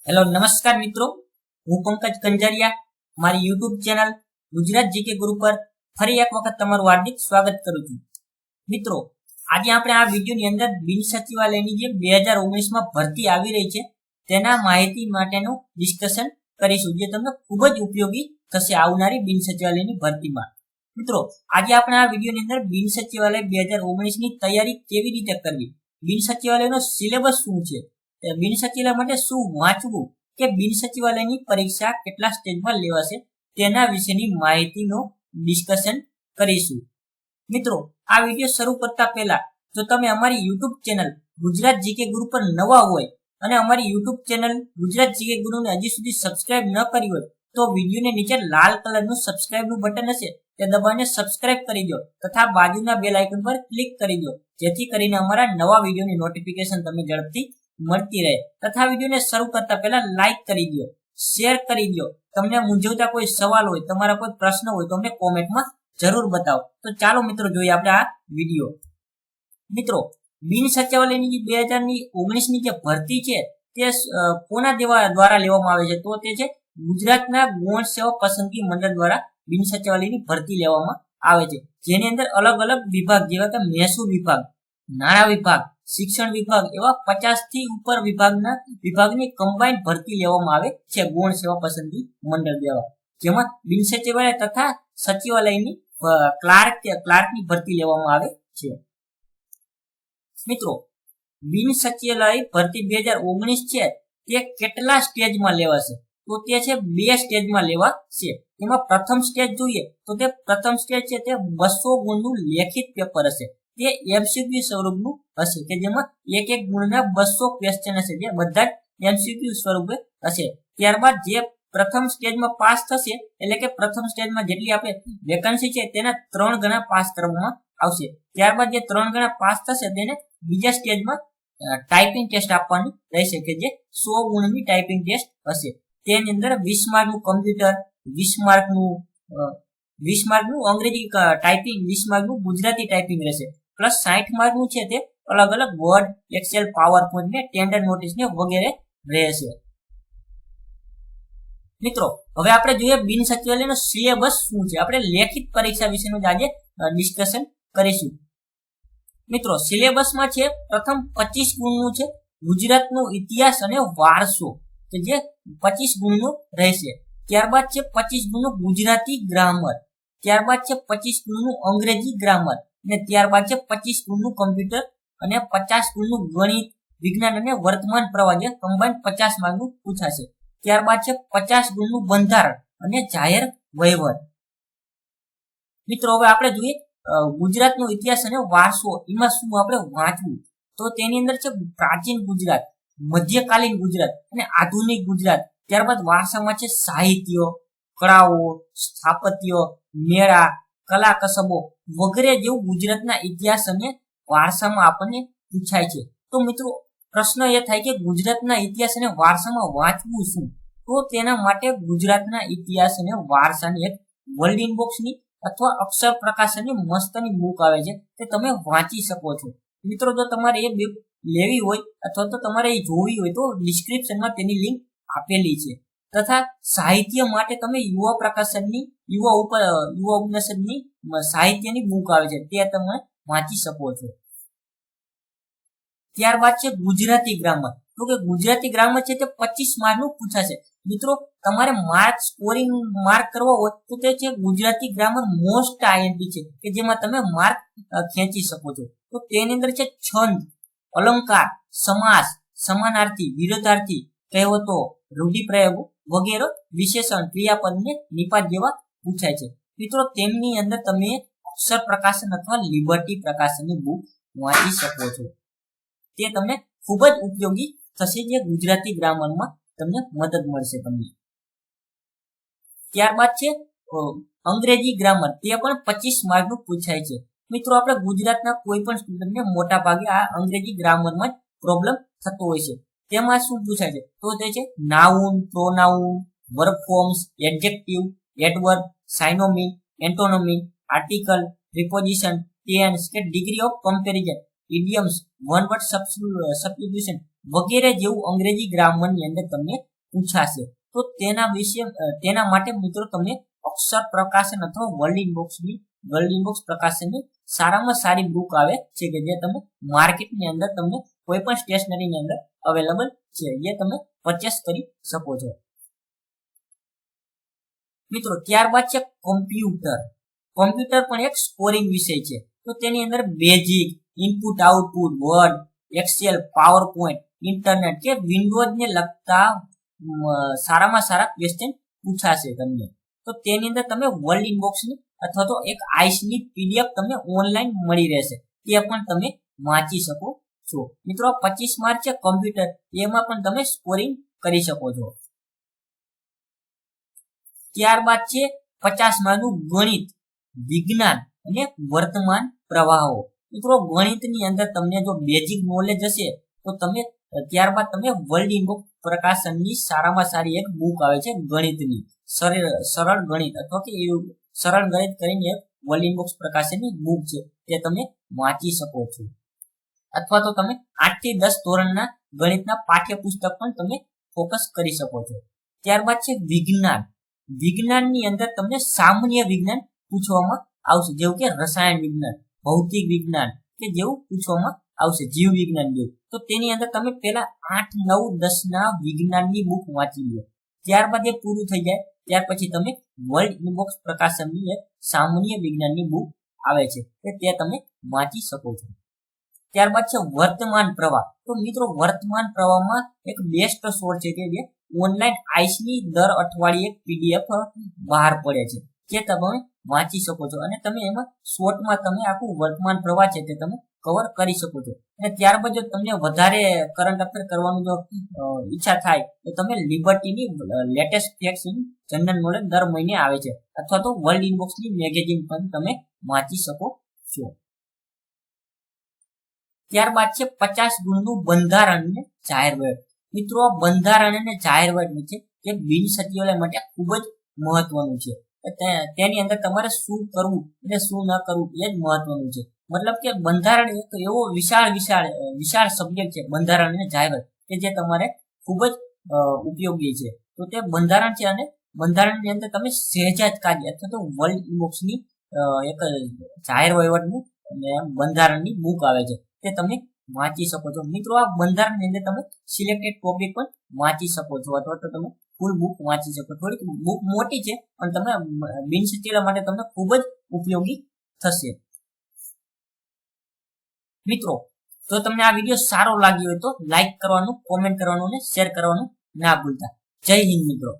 Hello નમસ્કાર મિત્રો, હું પંકજ કંજારિયા મારી યુટ્યુબ ચેનલ ગુજરાત જીકે ગુરુ પર ફરી એક વખત તમારું હાર્દિક સ્વાગત કરું છું. મિત્રો, આજે આપણે આ વિડીયોની અંદર બિન સચિવાલયની જે 2019માં ભરતી આવી રહી છે તેના માહિતી માટેનું ડિસ્કશન કરીશું, જે તમને ખૂબ જ ઉપયોગી થશે આવનારી બિન સચિવાલયની ભરતીમાં. મિત્રો, આજે આપણે આ વિડીયોની અંદર બિન સચિવાલય 2019ની તૈયારી કેવી રીતે કરવી, બિન સચિવાલયનો સિલેબસ શું છે, બિન સચિવાલય માટે શું વાંચવું કે બિન સચિવાલયની પરીક્ષા કેટલા સ્ટેજમાં લેવાશે તેના વિશેની માહિતીનો ડિસ્કશન કરીશું. મિત્રો, આ વિડીયો શરૂ કરતા પહેલા જો તમે અમારી યુટ્યુબ ચેનલ ગુજરાત જીકે ગુરુ પર નવા હોય અને અમારી યુટ્યુબ ચેનલ ગુજરાત જીકે ગુરુને હજી સુધી સબસ્ક્રાઇબ ન કરી હોય તો વિડીયોની નીચે લાલ કલરનું સબસ્ક્રાઇબનું બટન હશે તે દબાવીને સબસ્ક્રાઇબ કરી દો તથા બાજુના બેલ આઇકન પર ક્લિક કરી દો, જેથી કરીને અમારા નવા વિડીયોની નોટિફિકેશન તમને ઝડપથી મળતી રહે. તથા વિડીયોને શરૂ કરતા પહેલા લાઈક કરી દો, શેર કરી દો. તમને મૂંઝવતા કોઈ સવાલ હોય, તમારા કોઈ પ્રશ્ન હોય તો અમને કોમેન્ટમાં જરૂર બતાવો. તો ચાલો મિત્રો જોઈએ આપણે આ વિડીયો. મિત્રો, બિન સચિવાલયની 2019ની જે ભરતી છે તે કોના દ્વારા લેવામાં આવે છે તો તે છે ગુજરાતના ગૌણ સેવા પસંદગી મંડળ દ્વારા બિન સચિવાલયની ભરતી લેવામાં આવે છે, જેની અંદર અલગ અલગ વિભાગ જેવા કે મહેસૂલ વિભાગ, નાણાં વિભાગ, શિક્ષણ વિભાગ એવા 50 થી ઉપર વિભાગની કમ્બાઇન્ડ ભરતી લેવામાં આવે છે ગૌણ સેવા પસંદગી મંડળ દ્વારા, જેમાં બિન સચિવાલય તથા સચિવાલયની ક્લાર્કની ભરતી લેવામાં આવે છે. મિત્રો, બિન સચિવાલય ભરતી 2019 છે તે કેટલા સ્ટેજમાં લેવાશે તો તે છે 2 સ્ટેજમાં લેવાશે. એમાં પ્રથમ સ્ટેજ જોઈએ તો તે પ્રથમ સ્ટેજ છે તે 200 ગુણનું લેખિત પેપર હશે. તે એમસીક્યુ સ્વરૂપનું હશે કે જેમાં એક ગુણના 200 ક્વેશ્ચન હશે, જે બધા જ એમસીક્યુ સ્વરૂપે હશે. ત્યારબાદ જે પ્રથમ સ્ટેજમાં પાસ થશે, એટલે કે પ્રથમ સ્ટેજમાં જેટલી આપણે વેકન્સી છે તેના 3 ગણા પાસ કરવામાં આવશે. ત્યારબાદ જે 3 ગણા પાસ થશે તેને બીજા સ્ટેજમાં ટાઈપિંગ ટેસ્ટ આપવાનું રહેશે કે જે 100 ગુણની ટાઈપિંગ ટેસ્ટ હશે. તેની અંદર 20 માર્કનું કમ્પ્યુટર, 20 માર્કનું અંગ્રેજી ટાઈપિંગ, 20 માર્કનું ગુજરાતી ટાઈપિંગ રહેશે, પ્લસ 60 માર્કનું છે તે અલગ અલગ વર્ડ, એક્સેલ, પાવર પોઈન્ટ ને ટેન્ડર નોટિસ ને વગેરે રહેશે. મિત્રો, હવે આપણે જોઈએ બિન સચિવાલયનો સિલેબસ શું છે. આપણે લેખિત પરીક્ષા વિશેનું આજે ડિસ્કશન કરીશું. મિત્રો, સિલેબસમાં છે પ્રથમ 25 ગુણનું છે ગુજરાતનો ઇતિહાસ અને વારસો, કે જે 25 ગુણનું રહેશે. ત્યારબાદ છે 25 ગુણનું ગુજરાતી ગ્રામર, ત્યારબાદ છે 25 ગુણનું અંગ્રેજી ગ્રામર, અને ત્યારબાદ છે 25 ગુણનું કમ્પ્યુટર અને 50 ગુણનું ગણિત, વિજ્ઞાન અને વર્તમાન પ્રવાહ, જે કમ્બાઇન્ડ 50 માર્કનું પૂછાશે. ત્યારબાદ છે 50 ગુણનું બંધારણ અને જાહેર વહીવટ. મિત્રો, હવે આપણે જોઈએ ગુજરાતનો ઇતિહાસ અને વારસો, એમાં શું આપણે વાંચવું તો તેની અંદર છે પ્રાચીન ગુજરાત, મધ્યકાલીન ગુજરાત અને આધુનિક ગુજરાત. ત્યારબાદ વારસામાં છે સાહિત્ય, કળાઓ, સ્થાપત્ય, મેળા, કલા કસબો વગેરે જેવું ગુજરાતના ઇતિહાસ અને વારસામાં આપણને પૂછાય છે. તો મિત્રો, પ્રશ્ન એ થાય કે ગુજરાતના ઇતિહાસ અને વારસામાં વાંચવું શું, તો તેના માટે ગુજરાતના ઇતિહાસ અને વારસાની એક વર્લ્ડ બોક્સની અથવા અક્ષર પ્રકાશનની મસ્તની બુક આવે છે, તે તમે વાંચી શકો છો. મિત્રો, જો તમારે એ બુક લેવી હોય અથવા તો તમારે એ જોવી હોય તો ડિસ્ક્રિપ્શનમાં તેની લિંક આપેલી છે. તથા સાહિત્ય માટે તમે યુવા ઉપનિષદની સાહિત્યની બુક આવે છે, તે તમે વાંચી શકો છો. ત્યારબાદ છે ગુજરાતી ગ્રામર, તો કે ગુજરાતી ગ્રામર છે તે 25 માર્કનું પૂછાશે. મિત્રો, તમારે સ્કોરિંગ માર્ક કરવા હોય તો તે છે ગુજરાતી ગ્રામર મોસ્ટ આઈએમપી છે કે જેમાં તમે માર્ક ખેંચી શકો છો. તો તેની અંદર છે છંદ, અલંકાર, સમાસ, સમાનાર્થી, વિરોધાર્થી, કહેવતો, રૂઢિપ્રયોગો વગેરે, વિશેષણ, ક્રિયાપદ ને નિપાત જેવા પૂછાય છે. મિત્રો, તેમની અંદર તમે અક્ષર પ્રકાશન અથવા લિબર્ટી પ્રકાશનની બુક વાંચી શકો છો. તે તમને ખૂબ જ ઉપયોગી થશે, જે ગુજરાતી ગ્રામરમાં તમને મદદ મળશે તમને. ત્યારબાદ છે અંગ્રેજી ગ્રામર, તે પણ 25 માર્કનું પૂછાય છે. મિત્રો, આપણે ગુજરાતના કોઈ પણ સ્ટુડન્ટને મોટા ભાગે આ અંગ્રેજી ગ્રામરમાં જ પ્રોબ્લેમ થતો હોય છે. તેમાં શું પૂછાય છે તો તે છે noun, pronoun, verb forms, adjective, adverb, synonymy, antonymy, article, preposition, tense કે degree of comparison, idioms, one word substitution વગેરે જેવું અંગ્રેજી ગ્રામરની અંદર તમને પૂછાશે. તો તેના માટે મિત્રો તમે અક્ષર પ્રકાશન અથવા વર્લ્ડ ઇનબોક્સ પ્રકાશનની સારામાં સારી બુક આવે છે કે જે તમે માર્કેટની અંદર તમને કોઈ પણ સ્ટેશનરીની અંદર અવેલેબલ છે, જે તમે પરચેસ કરી શકો છો. મિત્રો ત્યારબાદ છે કોમ્પ્યુટર પણ એક સ્કોરિંગ વિષય છે. તો તેની અંદર basic, input output, Word, Excel, PowerPoint, internet કે વિન્ડોઝ ને લગતા સારામાં સારા ક્વેશ્ચન પૂછાશે તમને. તો તેની અંદર તમે વર્લ્ડ ઇનબોક્સની અથવા તો એક આઈસની પીડીએફ તમને ઓનલાઈન મળી રહેશે, તે પણ તમે વાંચી શકો છો. મિત્રો 25 માર્ક છે કોમ્પ્યુટર, એમાં પણ તમે સ્કોરિંગ કરી શકો છો. ત્યારબાદ છે 50 માર્કનું ગણિત, વિજ્ઞાન અને વર્તમાન પ્રવાહો. મિત્રો ગણિતની અંદર તમને જો બેઝિક નોલેજ હશે તો તમે ત્યારબાદ તમે વર્લ્ડ ઇનબોક્સ પ્રકાશનની સારામાં સારી એક બુક આવે છે ગણિતની, સરળ ગણિત અથવા કે સરળ ગણિત કરીને એક વર્લ્ડ ઇનબોક્સ પ્રકાશનની બુક છે, તે તમે વાંચી શકો છો. અથવા તો તમે 8 થી 10 ધોરણના ગણિતના પાઠ્યપુસ્તક પણ તમે ફોકસ કરી શકો છો. ત્યારબાદ છે વિજ્ઞાનની અંદર તમને સામાન્ય વિજ્ઞાન પૂછવામાં આવશે, જેવું કે રસાયણ વિજ્ઞાન, ભૌતિક વિજ્ઞાન કે જેવું પૂછવામાં આવશે, જીવ વિજ્ઞાન જેવું. તો તેની અંદર તમે પહેલા 8, 9, 10 ના વિજ્ઞાનની બુક વાંચી લો. ત્યારબાદ એ પૂરું થઈ જાય ત્યાર પછી તમે વર્લ્ડ ઇનબોક્સ પ્રકાશનની એક સામાન્ય વિજ્ઞાનની બુક આવે છે, તે તમે વાંચી શકો છો. ત્યારબાદ છે વર્તમાન પ્રવાહ. તો મિત્રો વર્તમાન પ્રવાહમાં એક બેસ્ટ સોર્સ છે કે જે ઓનલાઈન આઈસની દર અઠવાડિયે પીડીએફ બહાર પડે છે, જે તમે વાંચી શકો છો અને તમે એમાં શોર્ટમાં તમે આખું વર્તમાન પ્રવાહ છે તે તમે કવર કરી શકો છો. અને ત્યારબાદ જો તમને વધારે કરંટ અફેર કરવાનું જો ઈચ્છા થાય તો તમે લિબર્ટીની latest facts in general knowledge દર મહિને આવે છે, અથવા તો વર્લ્ડ ઇનબોક્સની મેગેઝિન પણ તમે વાંચી શકો છો. ત્યારબાદ છે 50 ગુણનું બંધારણ અને જાહેરવેર. મિત્રો બંધારણ અને જાહેરવેર છે એ બિન સચિવાલય માટે ખૂબ જ મહત્વનું છે. તેની અંદર તમારે શું કરવું અને શું ન કરવું એ જ મહત્વનું છે. મતલબ કે બંધારણ એક એવો વિશાળ સબ્જેક્ટ છે, બંધારણ અને જાહેરવેર, કે જે તમારે ખૂબ જ ઉપયોગી છે. તો તે બંધારણ છે અને બંધારણની અંદર તમે સહેજાદકારી અથવા તો વર્લ્ડ ઇનબોક્સની એક જાહેર વહીવટનું અને બંધારણની બુક આવે છે, તે તમે વાંચી શકો છો. મિત્રો આ બંધારણની અંદર તમે સિલેક્ટેડ ટોપિક પણ વાંચી શકો છો અથવા તો તમે ફૂલ બુક વાંચી શકો. થોડીક બુક મોટી છે પણ તમે બિન સચિવાલય માટે તમને ખૂબ જ ઉપયોગી થશે. મિત્રો જો તમને આ વિડીયો સારો લાગ્યો હોય તો લાઈક કરવાનું, કોમેન્ટ કરવાનું અને શેર કરવાનું ના ભૂલતા. જય હિન્દ મિત્રો.